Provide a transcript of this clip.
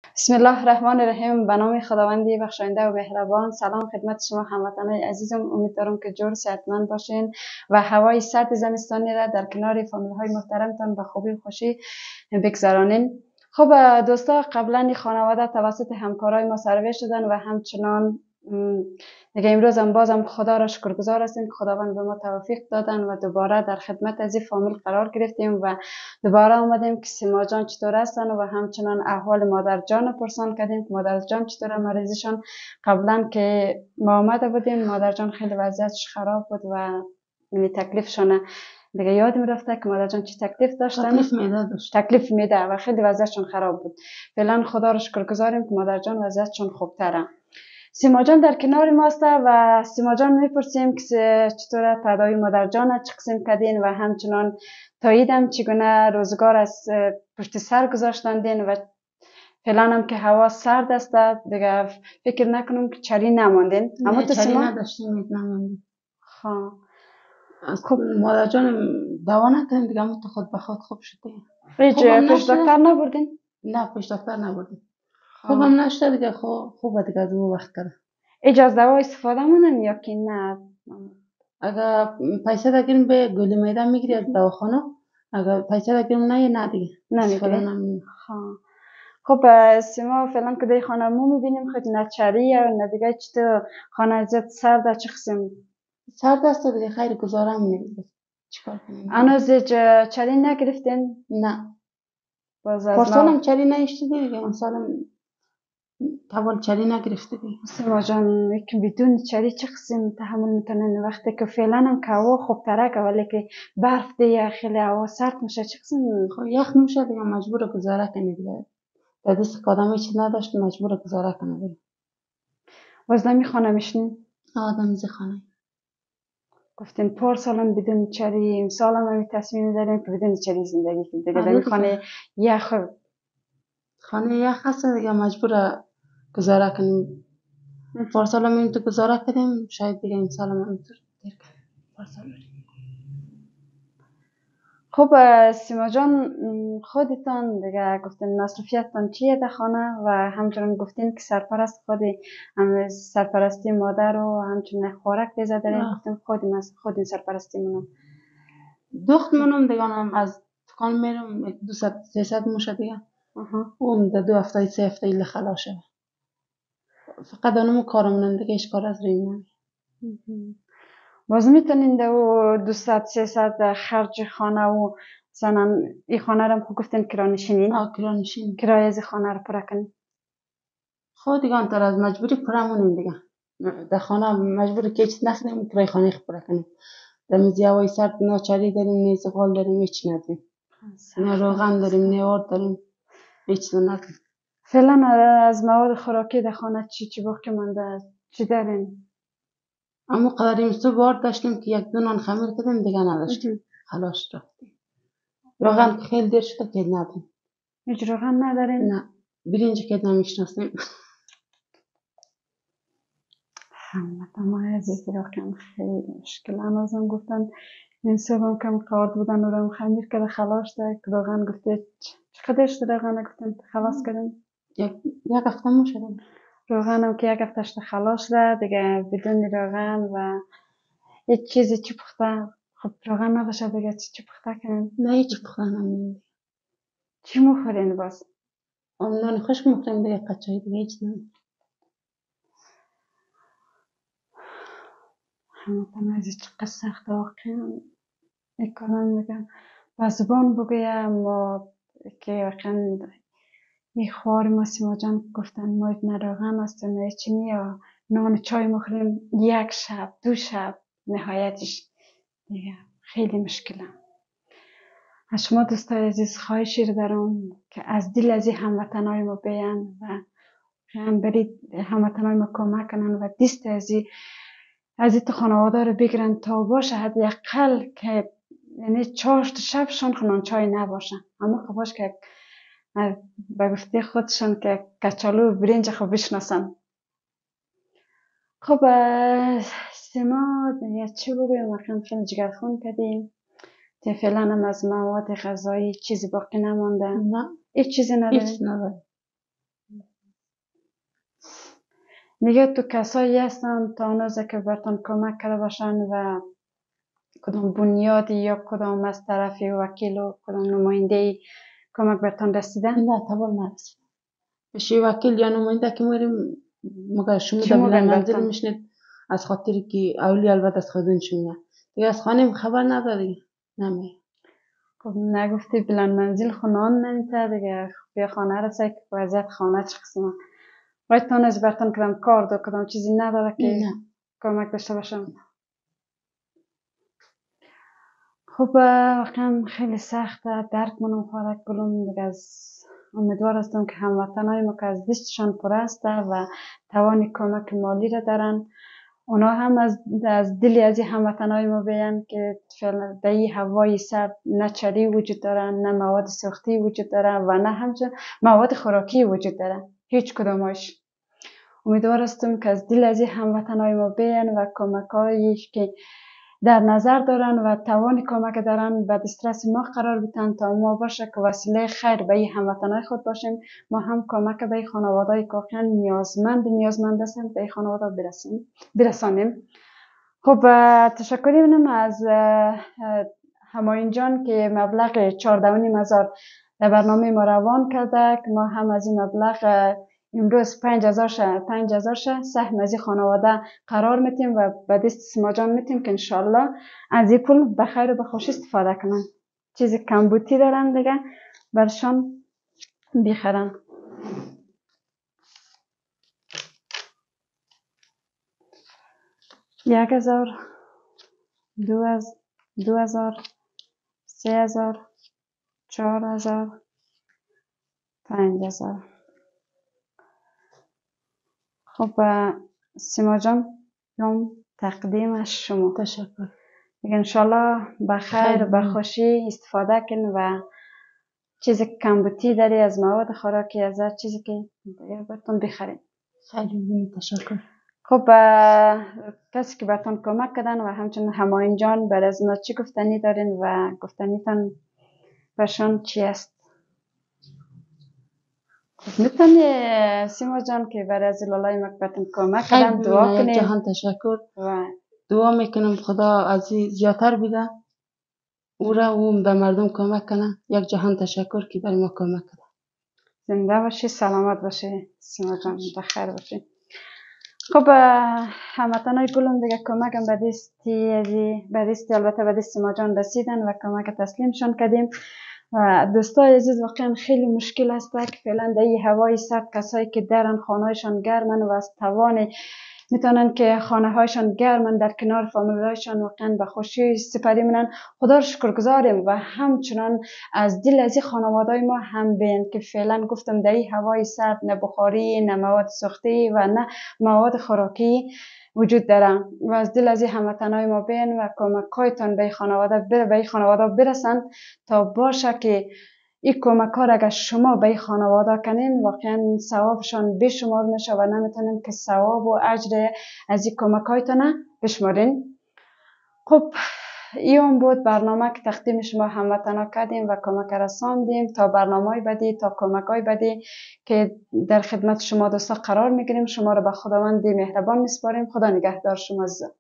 بسم الله الرحمن الرحیم. به نام خداوند بخشاینده و مهربان. سلام خدمت شما هموطنان عزیزم. امیدوارم که جور صحتمند باشین و هوای سرد زمستانی را در کنار فامیل های محترمتان به خوبی و خوشی بگذرانین. خب دوستا، قبلا این خانواده توسط همکارای ما سروی شدن و همچنان دیگه امروز هم بازم خدا را شکرگزار هستیم که خداوند به ما توفیق دادن و دوباره در خدمت از این فامیل قرار گرفتیم و دوباره آمدیم که سیما جان چطور هستن و همچنان احوال مادر جان پرسان کردیم که مادر جان چطور مریضشان. قبلا که ما آمده بودیم مادر جان خیلی وضعیتش خراب بود و تکلیفشان دیگه یادم رفته که مادر جان چی تکلیف داشتن. تکلیف میده و خیلی وضعیتشون خراب بود. فعلا خدا رو شکرگزاریم که مادر جان وضعیتشون خوبتره. سیما جان در کنار ماست و سیما جان میپرسیم که چطور تداوی مادر جان چه قسم کردین و همچنان تاییدم چگونه روزگار از پشت سر گذاشتندین و فعلا هم که هوا سرد است دیگه فکر نکنم که چری نماندین. اما تو چری نداشتیم نماندیم. خب مادر جان دوا نکردیم دیگه، اما تو خود به خود خوب شده. پیش دکتر نبردین؟ نه پیش دکتر نبردیم. خوبم نشده دیگه. خوبه دیگه دو وقت کرده. اجازه دوا استفاده مونن یا که نه؟ اگر پیسه داریم به گلی میده میگیری از دواخانه، اگر پیسه داریم نه دیگه نمیگیری. خب سیما فعلا که در خانه مو میبینیم خود نه چری یا نه دیگه چطور خانه زیاد سرد چه قسم؟ سرد است دیگه، خیلی گزارم نمیده. چیکار کنیم؟ هنوز چری نگرفتین؟ نه. پارسالم چری نشدی دیگه، امسالم تول چری نگرفته دیگه. سیما جان که بدون چری چه قسم تحمل میتونن وقتی که فعلا هم که هوا خوب تره که ولی که برف دیگه خیلی هوا سرد میشه چه قسم؟ خب یخ میشه دیگه، مجبور گزاره کنی دیگه. در دست که آدم هیچ نداشت مجبور گزاره کنه دیگه. باز نمیخوانه میشنین؟ آدم زخانه گفتین پارسالم بدون چری، امسال هم تصمیم داریم که بدون چری زندگی کنیم دیگه. در خانه یخ، خانه یخ هست دیگه، مجبور گزاره کنیم. پارسال هم اینطور گزاره کردیم، شاید دیگه امسال هم اینطور دیر کنیم. خب سیما جان خودتان دیگه گفتین مصروفیتتان چیه در خانه و همچنان گفتین که سرپرست خودی هم سرپرستی مادر و همچنان خوراک بیزه دارین. گفتین خودی سرپرستی منم دخت منم دیگه هم از دکان میرم 200-300 موشه دیگه. اون در 2 هفته 3 هفته ایل خلاص شد. فقط اونم کارمونم دیگه، هیچ کار از روی نمی. باز میتونین دو 200-300 خرج خانه و مثلا این خانه رو هم گفتین کرانشینین؟ کرانشین. کرایه از خانه رو پره کنین؟ خود دیگه انتر از مجبوری پره مونیم دیگه. در خانه مجبوری که هیچ نخدیم کرای خانه پره کنیم. در میزی هوای سرد ناچاری داریم، نه زغال داریم، هیچ نداریم. نه روغن داریم، نه آرد داریم، هیچ نداریم. فعلا از مواد خوراکی در خانه چی باقی مانده؟ چی دارین؟ اما قدریم صبح آرد داشتیم که 1-2 نان خمیر کردیم دیگه نداشتیم. خلاص رفتیم. روغن که خیلی دیر شده که نداریم. هیچ روغن ندارین؟ نه. برنج که نمیشناسیم. ما عزیزی واقعا خیلی مشکل. هنوزم گفتن این صبح کم کارد بودن و رم خمیر کرده خلاص ده که روغن گفته چقدر شده روغن گفتن خلاص کردن؟ یک هفته مو شده. روغن هم که 1 هفته شده خلاص ده دیگه بدون روغن و یک چیزی چی پخته. خب روغن نباشه دیگه چی پخته کنن؟ نه هیچ پخته نمیم. چی مخورین باز؟ نان خوش مخوریم دیگه، قچایی دیگه هیچ نمیم. همه از چقدر سخت واقعا این کاران میگم با زبان بگویم ما که واقعا این خوار ما سیما جان گفتن ما نه روغن است نه چینی یا نان چای مخوریم 1 شب 2 شب نهایتش دیگه خیلی مشکله. از شما دوستای عزیز خواهشی رو دارم که از دل از این هموطنای ما بیان و هم برید هموطنای ما کمک کنن و دست از این خانواده رو بگیرن تا باشه حداقل که یعنی 4 شبشان خنان چای نباشن، اما که باش که به گفته خودشان که کچالو و برنج خوب بشناسن. خب سیما چی بگویم، واقعا خیلی جگرخون کردیم که فعلا هم از مواد غذایی چیزی باقی نمانده. نه هیچ چیزی نداریم. هیچ نداریم. دیگه تو کسایی هستن تا اون روزی که برتون کمک کرده باشن و کدام بنیادی یا کدام از طرف وکیل و کدام نماینده کمک برتون رسیده؟ نه تبال نرسید. بشه وکیل یا نماینده که میریم مگر شما چی در موقع بلند منزل برتون؟ میشنید از خاطری که اولی البته از خودون شما دیگه از خانه خبر نداری نمی. خب نگفتی بلند منزل خونان نمیتر دیگه بیا خانه رسه که وضعیت خانه چه قسمه باید تان از برتون کدام کار دو کدام چیزی نداره که نه کمک داشته باشم. خب واقعا خیلی سخته درک منم خواهد گلوم دیگه از امیدوار هستم که هموطنای ما که از دستشان پر است و توان کمک مالی را دارن اونا هم از دل از هموطنای ما بیان که فعلا در این هوای سرد نه چری وجود دارن نه مواد سوختی وجود دارن و نه همچنین مواد خوراکی وجود دارن هیچ کدامش. امیدوار هستم که از دل از هموطنای ما بیان و کمکایی که در نظر دارن و توان کمک دارن به دسترس ما قرار بدن تا ما باشه که وسیله خیر به این هموطنای خود باشیم ما هم کمک به خانواده‌ای که واقعا نیازمند هستند به خانواده برسانیم. خب تشکر می‌کنم از همایون جان که مبلغ 14,500 در برنامه ما روان کرده که ما هم از این مبلغ امروز 5,000 سهم از این خانواده قرار میتیم و به دست سیما جان میتیم که انشالله از این پول به خیر و به خوشی استفاده کنن چیز کمبوتی دارن دیگه برشان بخرن. 1,000 2,000 3,000 4,000 5,000. خب سیما جان یوم تقدیمش شما. تشکر. دیگه انشالله به خیر به خوشی استفاده کن و چیز کمبوتی داری از مواد خوراکی از هر چیزی که براتون بخرین. خیلی تشکر. خب کسی که براتون کمک کردن و همچنین همایون جان بعد از اونا چی گفتنی دارین و گفتنیتان برشان چی است؟ میتونی سیما جان که برای از لالای مکبتون کمک کردن دعا کنین. جهان تشکر و دعا میکنم خدا از زیادتر بیده او را او به مردم کمک کنه. یک جهان تشکر که برای ما کمک کرده. زنده باشی سلامت باشی سیما جان بخیر باشی. خب هموطنای گلم دیگه کمکم به دستی البته به دست سیما جان رسیدن و کمک تسلیمشان کردیم و دوستای عزیز واقعا خیلی مشکل است که فعلا در این هوای سرد کسایی که درن خانهایشان گرمن و از توان میتونن که خانه هایشان گرمن در کنار فامیل هایشان واقعا به خوشی سپری منن. خدا رو شکر گزاریم و همچنان از دل از این خانوادای ما هم بین که فعلا گفتم در این هوای سرد نه بخاری نه مواد سوختی و نه مواد خوراکی وجود دارن و از دل از این هموطنای ما بین و کمکایتان به خانواده برسن تا باشه که این کمک ها را اگر شما به این خانواده کنین واقعا ثوابشان بشمار میشه و نمیتونین که ثواب و اجر از این کمک هایتان بشمارین. خب این بود برنامه که تقدیم شما هموطنا کردیم و کمک رساندیم تا برنامه بعدی تا کمک های بعدی که در خدمت شما دوستا قرار میگیریم. شما را به خداوند مهربان میسپاریم. خدا نگهدار شما عزیزان.